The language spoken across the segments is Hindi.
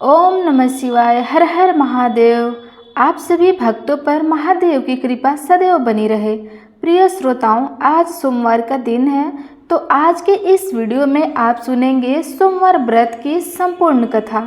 ओम नमः शिवाय। हर हर महादेव। आप सभी भक्तों पर महादेव की कृपा सदैव बनी रहे। प्रिय श्रोताओं, आज सोमवार का दिन है, तो आज के इस वीडियो में आप सुनेंगे सोमवार व्रत की संपूर्ण कथा।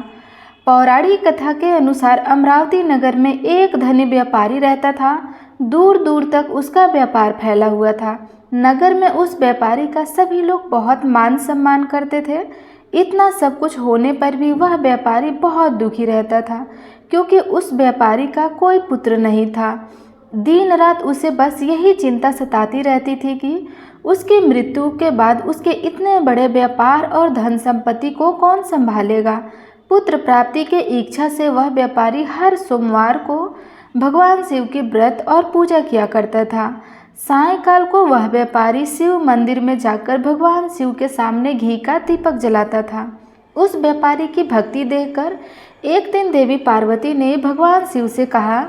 पौराणिक कथा के अनुसार अमरावती नगर में एक धनी व्यापारी रहता था। दूर दूर तक उसका व्यापार फैला हुआ था। नगर में उस व्यापारी का सभी लोग बहुत मान सम्मान करते थे। इतना सब कुछ होने पर भी वह व्यापारी बहुत दुखी रहता था, क्योंकि उस व्यापारी का कोई पुत्र नहीं था। दिन रात उसे बस यही चिंता सताती रहती थी कि उसकी मृत्यु के बाद उसके इतने बड़े व्यापार और धन संपत्ति को कौन संभालेगा। पुत्र प्राप्ति के इच्छा से वह व्यापारी हर सोमवार को भगवान शिव की व्रत और पूजा किया करता था। सायंकाल को वह व्यापारी शिव मंदिर में जाकर भगवान शिव के सामने घी का दीपक जलाता था। उस व्यापारी की भक्ति देखकर एक दिन देवी पार्वती ने भगवान शिव से कहा,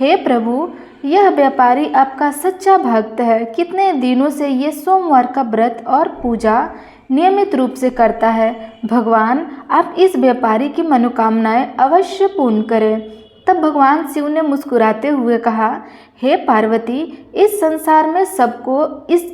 हे प्रभु, यह व्यापारी आपका सच्चा भक्त है। कितने दिनों से ये सोमवार का व्रत और पूजा नियमित रूप से करता है। भगवान, आप इस व्यापारी की मनोकामनाएं अवश्य पूर्ण करें। तब भगवान शिव ने मुस्कुराते हुए कहा, हे पार्वती, इस संसार में सबको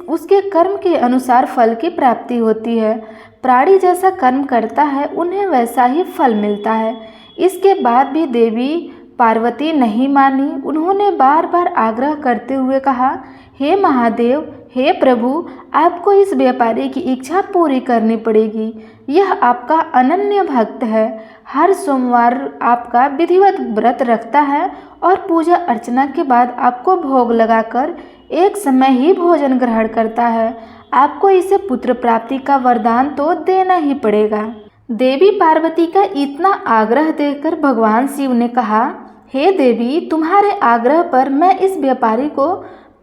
उसके कर्म के अनुसार फल की प्राप्ति होती है। प्राणी जैसा कर्म करता है उन्हें वैसा ही फल मिलता है। इसके बाद भी देवी पार्वती नहीं मानी। उन्होंने बार बार आग्रह करते हुए कहा, हे महादेव, हे प्रभु, आपको इस व्यापारी की इच्छा पूरी करनी पड़ेगी। यह आपका अनन्य भक्त है। हर सोमवार आपका विधिवत व्रत रखता है और पूजा अर्चना के बाद आपको भोग लगाकर एक समय ही भोजन ग्रहण करता है। आपको इसे पुत्र प्राप्ति का वरदान तो देना ही पड़ेगा। देवी पार्वती का इतना आग्रह देखकर भगवान शिव ने कहा, हे देवी, तुम्हारे आग्रह पर मैं इस व्यापारी को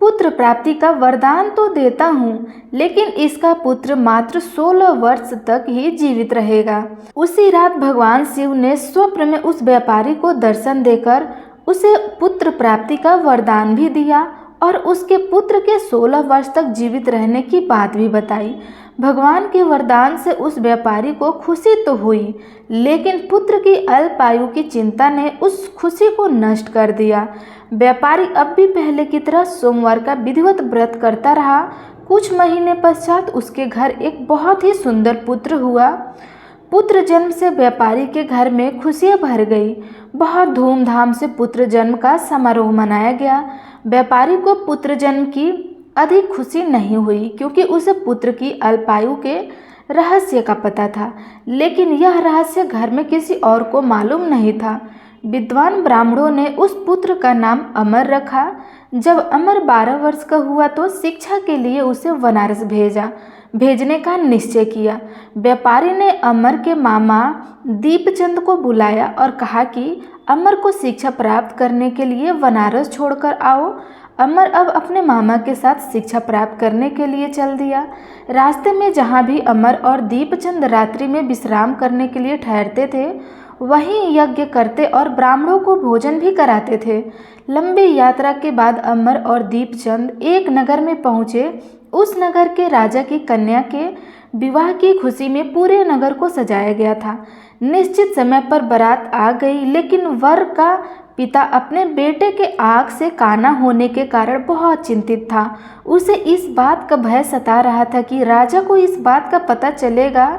पुत्र प्राप्ति का वरदान तो देता हूँ, लेकिन इसका पुत्र मात्र 16 वर्ष तक ही जीवित रहेगा। उसी रात भगवान शिव ने स्वप्न में उस व्यापारी को दर्शन देकर उसे पुत्र प्राप्ति का वरदान भी दिया और उसके पुत्र के 16 वर्ष तक जीवित रहने की बात भी बताई। भगवान के वरदान से उस व्यापारी को खुशी तो हुई, लेकिन पुत्र की अल्पायु की चिंता ने उस खुशी को नष्ट कर दिया। व्यापारी अब भी पहले की तरह सोमवार का विधिवत व्रत करता रहा। कुछ महीने पश्चात उसके घर एक बहुत ही सुंदर पुत्र हुआ। पुत्र जन्म से व्यापारी के घर में खुशियां भर गई। बहुत धूमधाम से पुत्र जन्म का समारोह मनाया गया। व्यापारी को पुत्र जन्म की अधिक खुशी नहीं हुई, क्योंकि उसे पुत्र की अल्पायु के रहस्य का पता था, लेकिन यह रहस्य घर में किसी और को मालूम नहीं था। विद्वान ब्राह्मणों ने उस पुत्र का नाम अमर रखा। जब अमर 12 वर्ष का हुआ तो शिक्षा के लिए उसे बनारस भेजने का निश्चय किया। व्यापारी ने अमर के मामा दीपचंद को बुलाया और कहा कि अमर को शिक्षा प्राप्त करने के लिए बनारस छोड़कर आओ। अमर अब अपने मामा के साथ शिक्षा प्राप्त करने के लिए चल दिया। रास्ते में जहाँ भी अमर और दीपचंद रात्रि में विश्राम करने के लिए ठहरते थे, वहीं यज्ञ करते और ब्राह्मणों को भोजन भी कराते थे। लंबी यात्रा के बाद अमर और दीपचंद एक नगर में पहुँचे। उस नगर के राजा की कन्या के विवाह की खुशी में पूरे नगर को सजाया गया था। निश्चित समय पर बारात आ गई, लेकिन वर का पिता अपने बेटे के आँख से काना होने के कारण बहुत चिंतित था। उसे इस बात का भय सता रहा था कि राजा को इस बात का पता चलेगा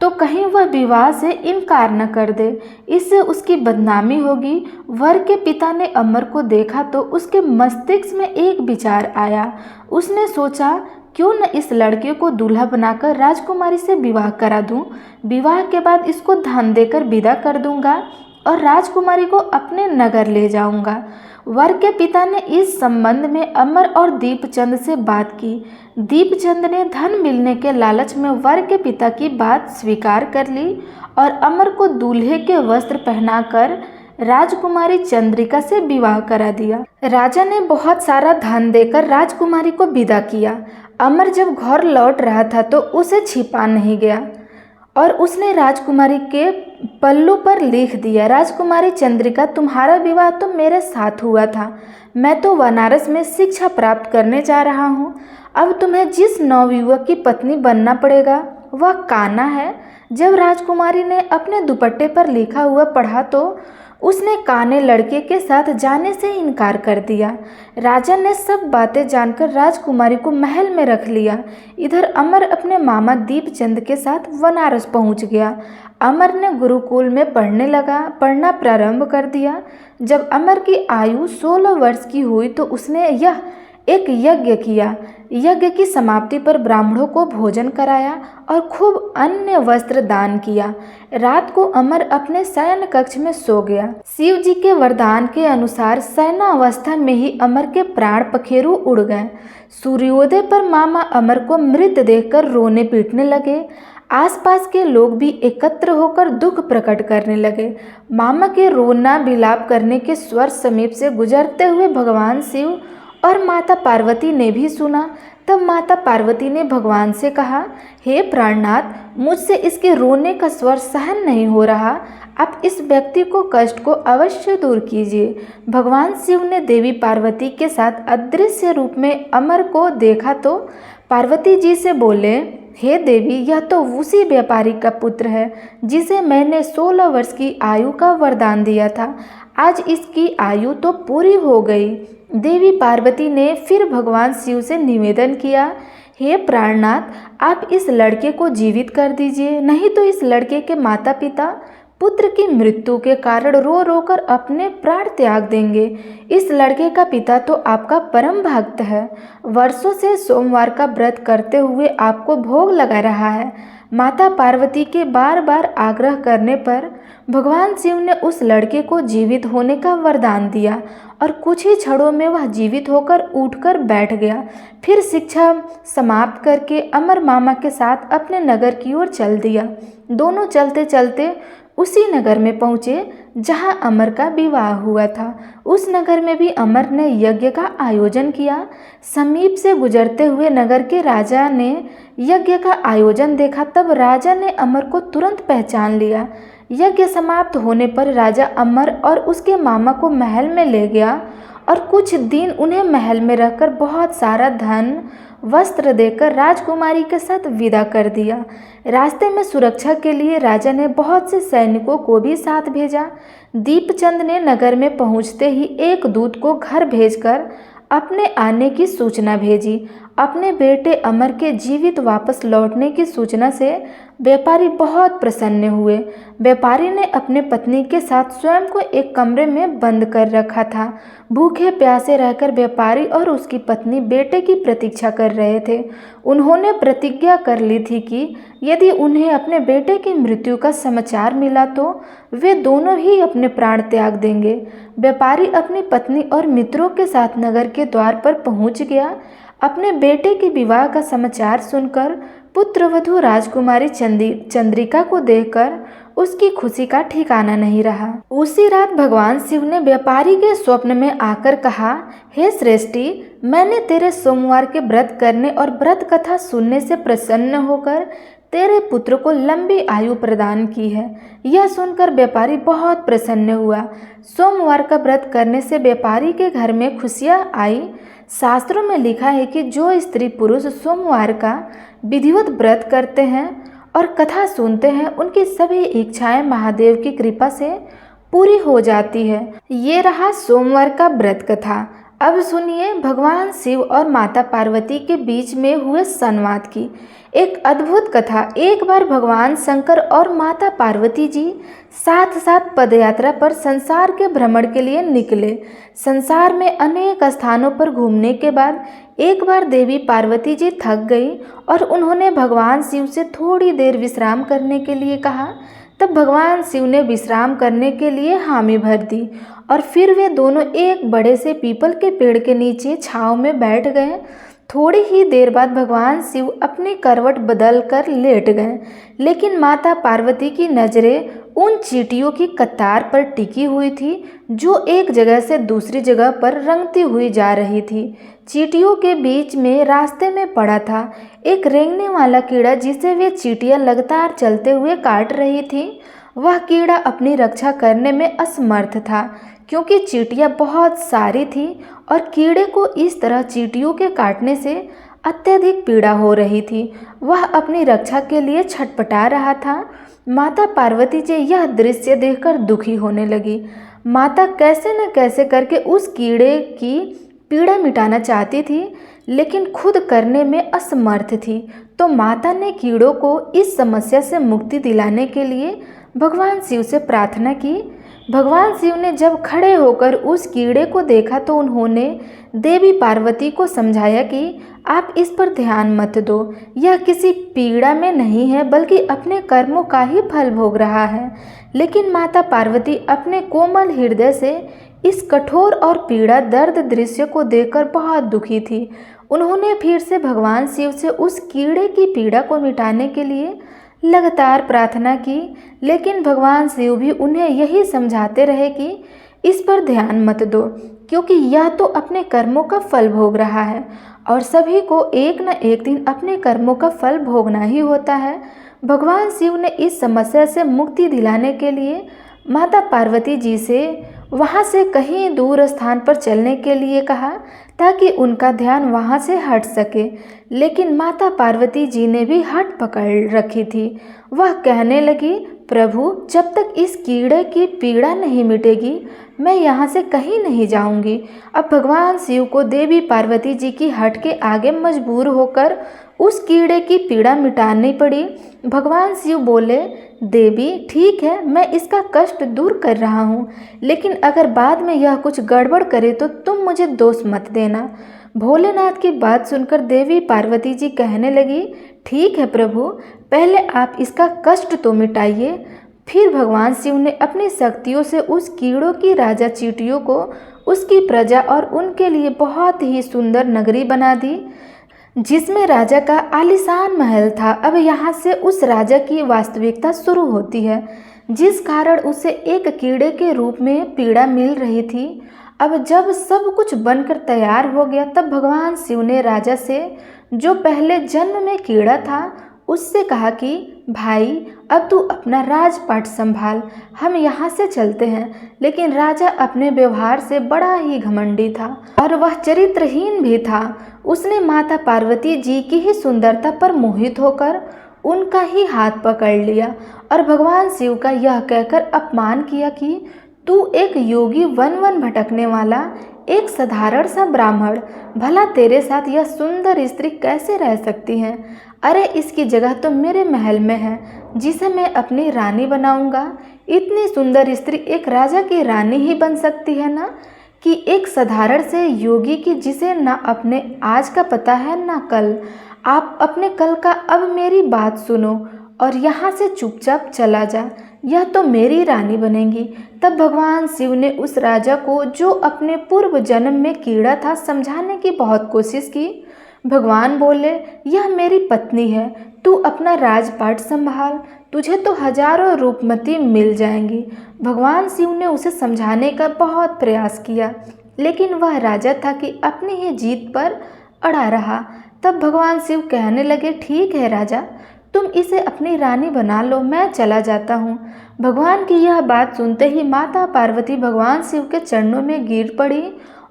तो कहीं वह विवाह से इनकार न कर दे, इससे उसकी बदनामी होगी। वर के पिता ने अमर को देखा तो उसके मस्तिष्क में एक विचार आया। उसने सोचा, क्यों न इस लड़के को दूल्हा बनाकर राजकुमारी से विवाह करा दूं। विवाह के बाद इसको धन देकर विदा कर दूंगा और राजकुमारी को अपने नगर ले जाऊंगा। वर के पिता ने इस संबंध में अमर और दीपचंद से बात की। दीपचंद ने धन मिलने के लालच में वर के पिता की बात स्वीकार कर ली और अमर को दूल्हे के वस्त्र पहनाकर राजकुमारी चंद्रिका से विवाह करा दिया। राजा ने बहुत सारा धन देकर राजकुमारी को विदा किया। अमर जब घर लौट रहा था तो उसे छिपा नहीं गया और उसने राजकुमारी के पल्लू पर लिख दिया, राजकुमारी चंद्रिका, तुम्हारा विवाह तो मेरे साथ हुआ था। मैं तो बनारस में शिक्षा प्राप्त करने जा रहा हूँ। अब तुम्हें जिस नवयुवक की पत्नी बनना पड़ेगा वह काना है। जब राजकुमारी ने अपने दुपट्टे पर लिखा हुआ पढ़ा तो उसने काने लड़के के साथ जाने से इनकार कर दिया। राजा ने सब बातें जानकर राजकुमारी को महल में रख लिया। इधर अमर अपने मामा दीपचंद के साथ बनारस पहुंच गया। अमर ने गुरुकुल में पढ़ना प्रारंभ कर दिया। जब अमर की आयु 16 वर्ष की हुई तो उसने एक यज्ञ किया। यज्ञ की समाप्ति पर ब्राह्मणों को भोजन कराया और खूब अन्य वस्त्र दान किया। रात को अमर अपने शयन कक्ष में सो गया। शिव जी के वरदान के अनुसार शयनावस्था में ही अमर के प्राण पखेरु उड़ गए। सूर्योदय पर मामा अमर को मृत देखकर रोने पीटने लगे। आसपास के लोग भी एकत्र होकर दुख प्रकट करने लगे। मामा के रोना विलाप करने के स्वर समीप से गुजरते हुए भगवान शिव और माता पार्वती ने भी सुना। तब माता पार्वती ने भगवान से कहा, हे प्राणनाथ, मुझसे इसके रोने का स्वर सहन नहीं हो रहा। आप इस व्यक्ति को कष्ट को अवश्य दूर कीजिए। भगवान शिव ने देवी पार्वती के साथ अदृश्य रूप में अमर को देखा तो पार्वती जी से बोले, हे देवी, यह तो उसी व्यापारी का पुत्र है जिसे मैंने 16 वर्ष की आयु का वरदान दिया था। आज इसकी आयु तो पूरी हो गई। देवी पार्वती ने फिर भगवान शिव से निवेदन किया, हे प्राणनाथ, आप इस लड़के को जीवित कर दीजिए, नहीं तो इस लड़के के माता पिता पुत्र की मृत्यु के कारण रो रो कर अपने प्राण त्याग देंगे। इस लड़के का पिता तो आपका परम भक्त है, वर्षों से सोमवार का व्रत करते हुए आपको भोग लगा रहा है। माता पार्वती के बार बार आग्रह करने पर भगवान शिव ने उस लड़के को जीवित होने का वरदान दिया और कुछ ही क्षणों में वह जीवित होकर उठकर बैठ गया। फिर शिक्षा समाप्त करके अमर मामा के साथ अपने नगर की ओर चल दिया। दोनों चलते चलते उसी नगर में पहुँचे जहाँ अमर का विवाह हुआ था। उस नगर में भी अमर ने यज्ञ का आयोजन किया। समीप से गुजरते हुए नगर के राजा ने यज्ञ का आयोजन देखा। तब राजा ने अमर को तुरंत पहचान लिया। यज्ञ समाप्त होने पर राजा अमर और उसके मामा को महल में ले गया और कुछ दिन उन्हें महल में रखकर बहुत सारा धन वस्त्र देकर राजकुमारी के साथ विदा कर दिया। रास्ते में सुरक्षा के लिए राजा ने बहुत से सैनिकों को भी साथ भेजा। दीपचंद ने नगर में पहुंचते ही एक दूत को घर भेजकर अपने आने की सूचना भेजी। अपने बेटे अमर के जीवित वापस लौटने की सूचना से व्यापारी बहुत प्रसन्न हुए। व्यापारी ने अपने पत्नी के साथ स्वयं को एक कमरे में बंद कर रखा था। भूखे प्यासे रहकर व्यापारी और उसकी पत्नी बेटे की प्रतीक्षा कर रहे थे। उन्होंने प्रतिज्ञा कर ली थी कि यदि उन्हें अपने बेटे की मृत्यु का समाचार मिला तो वे दोनों ही अपने प्राण त्याग देंगे। व्यापारी अपनी पत्नी और मित्रों के साथ नगर के द्वार पर पहुंच गया। अपने बेटे के विवाह का समाचार सुनकर पुत्रवधू राजकुमारी चंद्रिका को देखकर उसकी खुशी का ठिकाना नहीं रहा। उसी रात भगवान शिव ने व्यापारी के स्वप्न में आकर कहा, हे श्रेष्ठी, मैंने तेरे सोमवार के व्रत करने और व्रत कथा सुनने से प्रसन्न होकर तेरे पुत्र को लंबी आयु प्रदान की है। यह सुनकर व्यापारी बहुत प्रसन्न हुआ। सोमवार का व्रत करने से व्यापारी के घर में खुशियाँ आई। शास्त्रों में लिखा है कि जो स्त्री पुरुष सोमवार का विधिवत व्रत करते हैं और कथा सुनते हैं, उनकी सभी इच्छाएं महादेव की कृपा से पूरी हो जाती है। ये रहा सोमवार का व्रत कथा। अब सुनिए भगवान शिव और माता पार्वती के बीच में हुए संवाद की एक अद्भुत कथा। एक बार भगवान शंकर और माता पार्वती जी साथ साथ पदयात्रा पर संसार के भ्रमण के लिए निकले। संसार में अनेक स्थानों पर घूमने के बाद एक बार देवी पार्वती जी थक गई और उन्होंने भगवान शिव से थोड़ी देर विश्राम करने के लिए कहा। तब भगवान शिव ने विश्राम करने के लिए हामी भर दी और फिर वे दोनों एक बड़े से पीपल के पेड़ के नीचे छांव में बैठ गए। थोड़ी ही देर बाद भगवान शिव अपनी करवट बदल कर लेट गए, लेकिन माता पार्वती की नज़रें उन चींटियों की कतार पर टिकी हुई थी जो एक जगह से दूसरी जगह पर रंगती हुई जा रही थी। चींटियों के बीच में रास्ते में पड़ा था एक रेंगने वाला कीड़ा जिसे वे चींटियां लगातार चलते हुए काट रही थी। वह कीड़ा अपनी रक्षा करने में असमर्थ था क्योंकि चींटियां बहुत सारी थी और कीड़े को इस तरह चींटियों के काटने से अत्यधिक पीड़ा हो रही थी। वह अपनी रक्षा के लिए छटपटा रहा था। माता पार्वती जी यह दृश्य देखकर दुखी होने लगी। माता कैसे न कैसे करके उस कीड़े की पीड़ा मिटाना चाहती थी, लेकिन खुद करने में असमर्थ थी। तो माता ने कीड़ों को इस समस्या से मुक्ति दिलाने के लिए भगवान शिव से प्रार्थना की। भगवान शिव ने जब खड़े होकर उस कीड़े को देखा तो उन्होंने देवी पार्वती को समझाया कि आप इस पर ध्यान मत दो, यह किसी पीड़ा में नहीं है बल्कि अपने कर्मों का ही फल भोग रहा है। लेकिन माता पार्वती अपने कोमल हृदय से इस कठोर और पीड़ा दर्द दृश्य को देखकर बहुत दुखी थी। उन्होंने फिर से भगवान शिव से उस कीड़े की पीड़ा को मिटाने के लिए लगातार प्रार्थना की, लेकिन भगवान शिव भी उन्हें यही समझाते रहे कि इस पर ध्यान मत दो, क्योंकि यह तो अपने कर्मों का फल भोग रहा है और सभी को एक न एक दिन अपने कर्मों का फल भोगना ही होता है। भगवान शिव ने इस समस्या से मुक्ति दिलाने के लिए माता पार्वती जी से वहाँ से कहीं दूर स्थान पर चलने के लिए कहा, ताकि उनका ध्यान वहाँ से हट सके। लेकिन माता पार्वती जी ने भी हट पकड़ रखी थी। वह कहने लगी, प्रभु, जब तक इस कीड़े की पीड़ा नहीं मिटेगी मैं यहाँ से कहीं नहीं जाऊँगी। अब भगवान शिव को देवी पार्वती जी की हट के आगे मजबूर होकर उस कीड़े की पीड़ा मिटानी पड़ी। भगवान शिव बोले, देवी, ठीक है, मैं इसका कष्ट दूर कर रहा हूँ, लेकिन अगर बाद में यह कुछ गड़बड़ करे तो तुम मुझे दोष मत देना। भोलेनाथ की बात सुनकर देवी पार्वती जी कहने लगी, ठीक है प्रभु, पहले आप इसका कष्ट तो मिटाइए। फिर भगवान शिव ने अपनी शक्तियों से उस कीड़ों की राजा चींटियों को उसकी प्रजा और उनके लिए बहुत ही सुंदर नगरी बना दी, जिसमें राजा का आलीशान महल था। अब यहाँ से उस राजा की वास्तविकता शुरू होती है, जिस कारण उसे एक कीड़े के रूप में पीड़ा मिल रही थी। अब जब सब कुछ बनकर तैयार हो गया, तब भगवान शिव ने राजा से, जो पहले जन्म में कीड़ा था, उससे कहा कि भाई, अब तू अपना राजपाट संभाल, हम यहाँ से चलते हैं। लेकिन राजा अपने व्यवहार से बड़ा ही घमंडी था और वह चरित्रहीन भी था। उसने माता पार्वती जी की ही सुंदरता पर मोहित होकर उनका ही हाथ पकड़ लिया और भगवान शिव का यह कहकर अपमान किया कि तू एक योगी, वन वन भटकने वाला, एक साधारण सा ब्राह्मण, भला तेरे साथ यह सुंदर स्त्री कैसे रह सकती है? अरे, इसकी जगह तो मेरे महल में है, जिसे मैं अपनी रानी बनाऊंगा। इतनी सुंदर स्त्री एक राजा की रानी ही बन सकती है ना, कि एक साधारण से योगी की, जिसे ना अपने आज का पता है ना कल। आप अपने कल का अब मेरी बात सुनो और यहाँ से चुपचाप चला जा, यह तो मेरी रानी बनेगी। तब भगवान शिव ने उस राजा को, जो अपने पूर्व जन्म में कीड़ा था, समझाने की बहुत कोशिश की। भगवान बोले, यह मेरी पत्नी है, तू अपना राजपाट संभाल, तुझे तो हजारों रूपमती मिल जाएंगी। भगवान शिव ने उसे समझाने का बहुत प्रयास किया, लेकिन वह राजा था कि अपनी ही जीत पर अड़ा रहा। तब भगवान शिव कहने लगे, ठीक है राजा, तुम इसे अपनी रानी बना लो, मैं चला जाता हूँ। भगवान की यह बात सुनते ही माता पार्वती भगवान शिव के चरणों में गिर पड़ी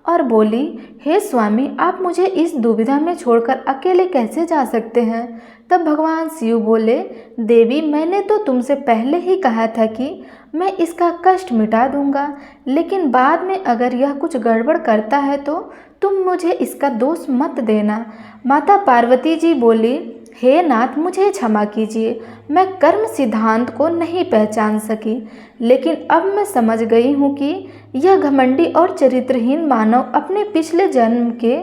और बोली, हे स्वामी, आप मुझे इस दुविधा में छोड़कर अकेले कैसे जा सकते हैं? तब भगवान शिव बोले, देवी, मैंने तो तुमसे पहले ही कहा था कि मैं इसका कष्ट मिटा दूंगा, लेकिन बाद में अगर यह कुछ गड़बड़ करता है तो तुम मुझे इसका दोष मत देना। माता पार्वती जी बोली, हे नाथ, मुझे क्षमा कीजिए, मैं कर्म सिद्धांत को नहीं पहचान सकी, लेकिन अब मैं समझ गई हूँ कि यह घमंडी और चरित्रहीन मानव अपने पिछले जन्म के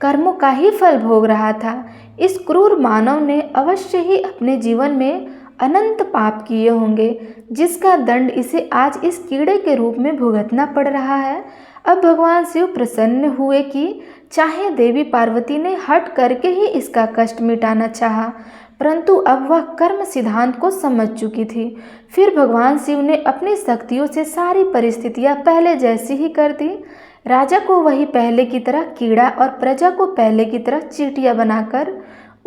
कर्मों का ही फल भोग रहा था। इस क्रूर मानव ने अवश्य ही अपने जीवन में अनंत पाप किए होंगे, जिसका दंड इसे आज इस कीड़े के रूप में भुगतना पड़ रहा है। अब भगवान शिव प्रसन्न हुए कि चाहे देवी पार्वती ने हट करके ही इसका कष्ट मिटाना चाहा, परंतु अब वह कर्म सिद्धांत को समझ चुकी थी। फिर भगवान शिव ने अपनी शक्तियों से सारी परिस्थितियां पहले जैसी ही कर दी। राजा को वही पहले की तरह कीड़ा और प्रजा को पहले की तरह चींटियां बनाकर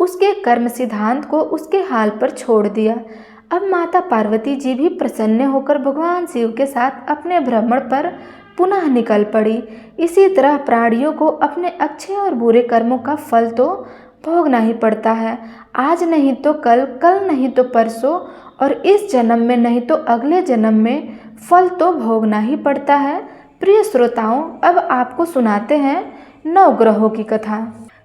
उसके कर्म सिद्धांत को उसके हाल पर छोड़ दिया। अब माता पार्वती जी भी प्रसन्न होकर भगवान शिव के साथ अपने भ्रमण पर पुनः निकल पड़ी। इसी तरह प्राणियों को अपने अच्छे और बुरे कर्मों का फल तो भोगना ही पड़ता है, आज नहीं तो कल, कल नहीं तो परसों, और इस जन्म में नहीं तो अगले जन्म में फल तो भोगना ही पड़ता है। प्रिय श्रोताओं, अब आपको सुनाते हैं नवग्रहों की कथा।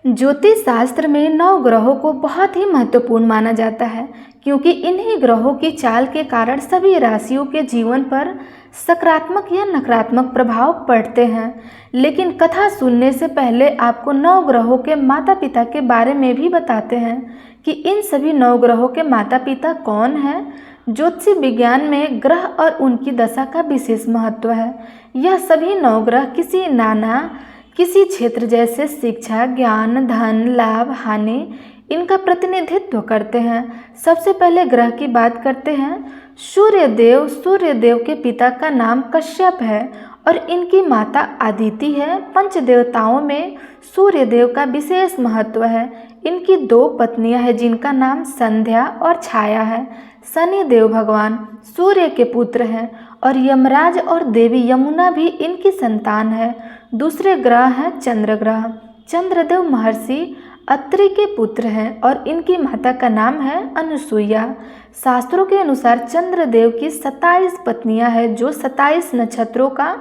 ज्योतिष शास्त्र में नवग्रहों को बहुत ही महत्वपूर्ण माना जाता है, क्योंकि इन्हीं ग्रहों की चाल के कारण सभी राशियों के जीवन पर सकारात्मक या नकारात्मक प्रभाव पड़ते हैं। लेकिन कथा सुनने से पहले आपको नवग्रहों के माता पिता के बारे में भी बताते हैं कि इन सभी नवग्रहों के माता पिता कौन हैं। ज्योतिषी विज्ञान में ग्रह और उनकी दशा का विशेष महत्व है। यह सभी नवग्रह किसी क्षेत्र जैसे शिक्षा, ज्ञान, धन, लाभ, हानि इनका प्रतिनिधित्व करते हैं। सबसे पहले ग्रह की बात करते हैं। सूर्यदेव के पिता का नाम कश्यप है और इनकी माता अदिति है। पंचदेवताओं में सूर्यदेव का विशेष महत्व है। इनकी 2 पत्नियां हैं जिनका नाम संध्या और छाया है। शनिदेव भगवान सूर्य के पुत्र हैं और यमराज और देवी यमुना भी इनकी संतान है। दूसरे ग्रह हैं चंद्र ग्रह। चंद्रदेव महर्षि अत्रि के पुत्र हैं और इनकी माता का नाम है अनुसुईया। शास्त्रों के अनुसार चंद्रदेव की 27 पत्नियां हैं जो 27 नक्षत्रों का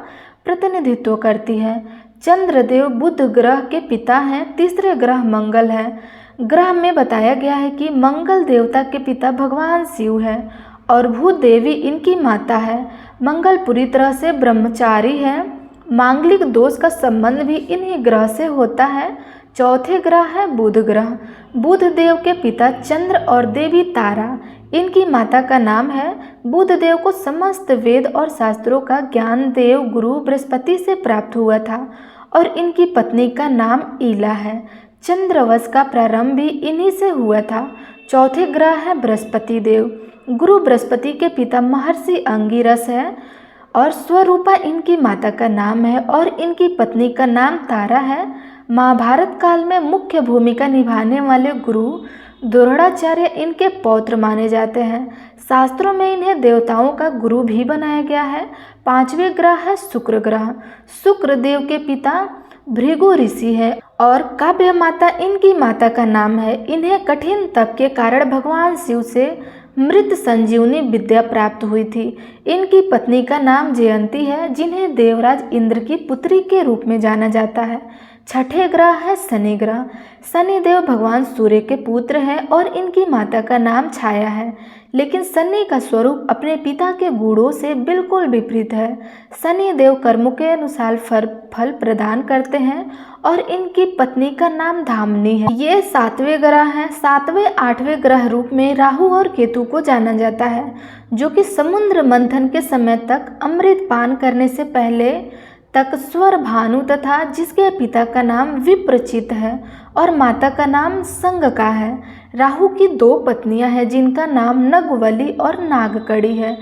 प्रतिनिधित्व करती हैं। चंद्रदेव बुध ग्रह के पिता हैं। तीसरे ग्रह मंगल है। ग्रह में बताया गया है कि मंगल देवता के पिता भगवान शिव है और भूदेवी इनकी माता है। मंगल पूरी तरह से ब्रह्मचारी है। मांगलिक दोष का संबंध भी इन्हीं ग्रह से होता है। चौथे ग्रह है बुध ग्रह। बुध देव के पिता चंद्र और देवी तारा, इनकी माता का नाम है। बुध देव को समस्त वेद और शास्त्रों का ज्ञान देव गुरु बृहस्पति से प्राप्त हुआ था और इनकी पत्नी का नाम ईला है। चंद्रवंश का प्रारंभ भी इन्हीं से हुआ था। चौथे ग्रह है बृहस्पति देव। गुरु बृहस्पति के पिता महर्षि अंगिरस है और स्वरूपा इनकी माता का नाम है और इनकी पत्नी का नाम तारा है। महाभारत काल में मुख्य भूमिका निभाने वाले गुरु द्रोणाचार्य इनके पौत्र माने जाते हैं। शास्त्रों में इन्हें देवताओं का गुरु भी बनाया गया है। 5वें ग्रह है शुक्र ग्रह। शुक्र देव के पिता भृगु ऋषि है और काव्य माता इनकी माता का नाम है। इन्हें कठिन तप के कारण भगवान शिव से मृत संजीवनी विद्या प्राप्त हुई थी। इनकी पत्नी का नाम जयंती है, जिन्हें देवराज इंद्र की पुत्री के रूप में जाना जाता है। 6ठे ग्रह है शनि ग्रह। शनिदेव भगवान सूर्य के पुत्र हैं और इनकी माता का नाम छाया है। लेकिन शनि का स्वरूप अपने पिता के गुणों से बिल्कुल विपरीत है। शनिदेव कर्मों के अनुसार फल प्रदान करते हैं और इनकी पत्नी का नाम धामनी है। ये 7वें ग्रह हैं। 7वें 8वें ग्रह रूप में राहु और केतु को जाना जाता है, जो कि समुद्र मंथन के समय तक अमृत पान करने से पहले तक स्वर भानु तथा जिसके पिता का नाम विप्रचित है और माता का नाम संगका है। राहु की 2 पत्नियां हैं जिनका नाम नगवली और नागकड़ी है।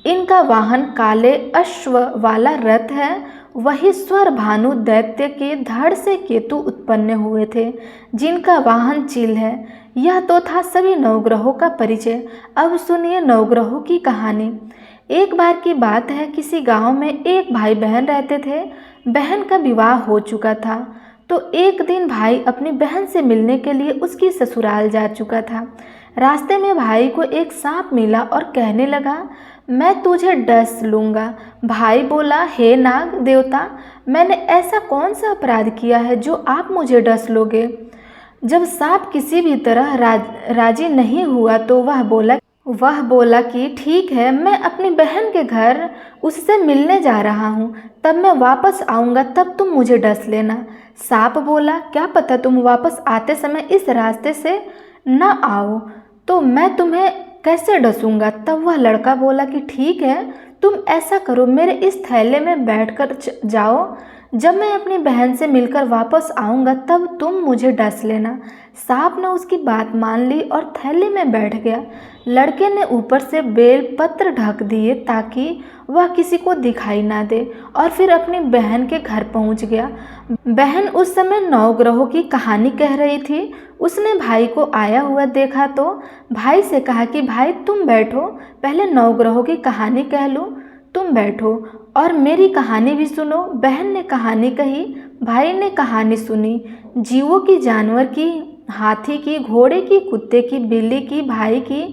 इनका वाहन काले अश्व वाला रथ है। वही स्वर भानु दैत्य के धड़ से केतु उत्पन्न हुए थे, जिनका वाहन चील है। यह तो था सभी नवग्रहों का परिचय। अब सुनिए नवग्रहों की कहानी। एक बार की बात है, किसी गांव में एक भाई बहन रहते थे। बहन का विवाह हो चुका था, तो एक दिन भाई अपनी बहन से मिलने के लिए उसकी ससुराल जा चुका था। रास्ते में भाई को एक सांप मिला और कहने लगा, मैं तुझे डस लूँगा। भाई बोला, हे नाग देवता, मैंने ऐसा कौन सा अपराध किया है जो आप मुझे डस लोगे। जब सांप किसी भी तरह राजी नहीं हुआ तो वह बोला कि ठीक है, मैं अपनी बहन के घर उससे मिलने जा रहा हूँ, तब मैं वापस आऊँगा, तब तुम मुझे डस लेना। सांप बोला, क्या पता तुम वापस आते समय इस रास्ते से न आओ तो मैं तुम्हें कैसे डसूंगा। तब वह लड़का बोला कि ठीक है, तुम ऐसा करो, मेरे इस थैले में बैठकर जाओ, जब मैं अपनी बहन से मिलकर वापस आऊँगा तब तुम मुझे डस लेना। सांप ने उसकी बात मान ली और थैले में बैठ गया। लड़के ने ऊपर से बेल पत्र ढक दिए ताकि वह किसी को दिखाई ना दे और फिर अपनी बहन के घर पहुंच गया। बहन उस समय नवग्रहों की कहानी कह रही थी। उसने भाई को आया हुआ देखा तो भाई से कहा कि भाई तुम बैठो, पहले नवग्रहों की कहानी कह लूँ, तुम बैठो और मेरी कहानी भी सुनो। बहन ने कहानी कही, भाई ने कहानी सुनी। जीवों की, जानवर की, हाथी की, घोड़े की, कुत्ते की, बिल्ली की, भाई की,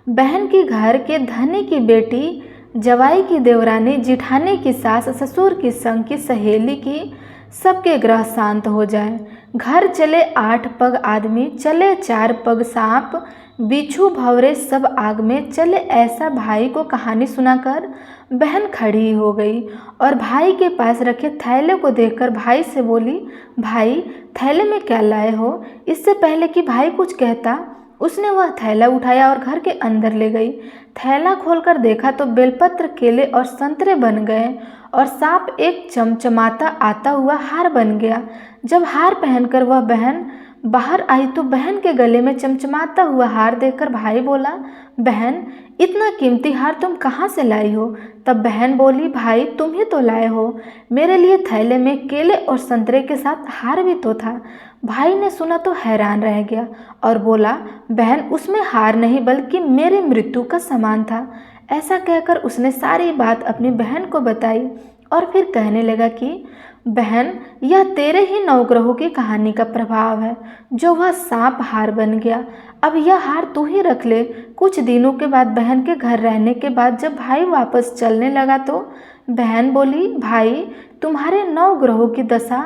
बहन की घर के धनी की बेटी, जवाई की देवरानी, जिठानी की सास, ससुर की संग की सहेली की, सबके ग्रह शांत हो जाए। घर चले 8 पग आदमी, चले 4 पग सांप, बिच्छू भंवरे सब आग में चले। ऐसा भाई को कहानी सुनाकर बहन खड़ी हो गई और भाई के पास रखे थैले को देखकर भाई से बोली, भाई थैले में क्या लाए हो? इससे पहले कि भाई कुछ कहता, उसने वह थैला उठाया और घर के अंदर ले गई। थैला खोलकर देखा तो बेलपत्र, केले और संतरे बन गए और सांप एक चमचमाता आता हुआ हार बन गया। जब हार पहनकर वह बहन बाहर आई तो बहन के गले में चमचमाता हुआ हार देखकर भाई बोला, बहन इतना कीमती हार तुम कहाँ से लाई हो? तब बहन बोली, भाई तुम ही तो लाए हो। मेरे लिए थैले में केले और संतरे के साथ हार भी तो था। भाई ने सुना तो हैरान रह गया और बोला, बहन उसमें हार नहीं बल्कि मेरी मृत्यु का सामान था। ऐसा कहकर उसने सारी बात अपनी बहन को बताई और फिर कहने लगा कि बहन, यह तेरे ही नवग्रहों की कहानी का प्रभाव है, जो वह सांप हार बन गया। अब यह हार तू ही रख ले। कुछ दिनों के बाद बहन के घर रहने के बाद जब भाई वापस चलने लगा तो बहन बोली, भाई तुम्हारे 9 ग्रहों की दशा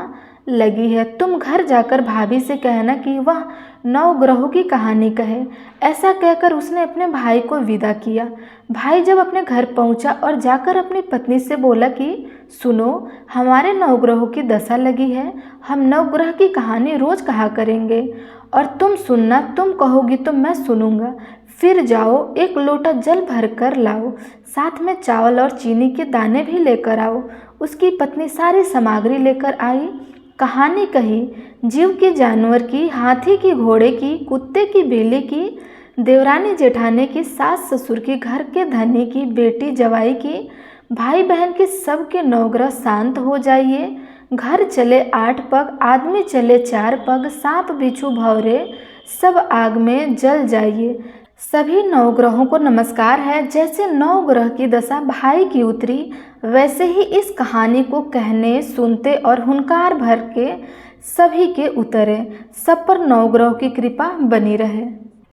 लगी है, तुम घर जाकर भाभी से कहना कि वह 9 ग्रहों की कहानी कहे। ऐसा कहकर उसने अपने भाई को विदा किया। भाई जब अपने घर पहुंचा और जाकर अपनी पत्नी से बोला कि सुनो, हमारे 9 ग्रहों की दशा लगी है, हम 9 ग्रह की कहानी रोज कहा करेंगे और तुम सुनना, तुम कहोगी तो मैं सुनूंगा। फिर जाओ, एक लोटा जल भर कर लाओ, साथ में चावल और चीनी के दाने भी लेकर आओ। उसकी पत्नी सारी सामग्री लेकर आई। कहानी कही, जीव की, जानवर की, हाथी की, घोड़े की, कुत्ते की, बिल्ली की, देवरानी जेठानी की, सास ससुर की, घर के धनी की, बेटी जवाई की, भाई बहन के, सबके 9 ग्रह शांत हो जाइए। घर चले 8 पग आदमी, चले 4 पग सांप, बिच्छू भंवरे सब आग में जल जाइए। सभी 9 ग्रहों को नमस्कार है। जैसे 9 ग्रह की दशा भाई की उतरी, वैसे ही इस कहानी को कहने, सुनते और हुंकार भर के सभी के उतरे। सब पर 9 ग्रहों की कृपा बनी रहे।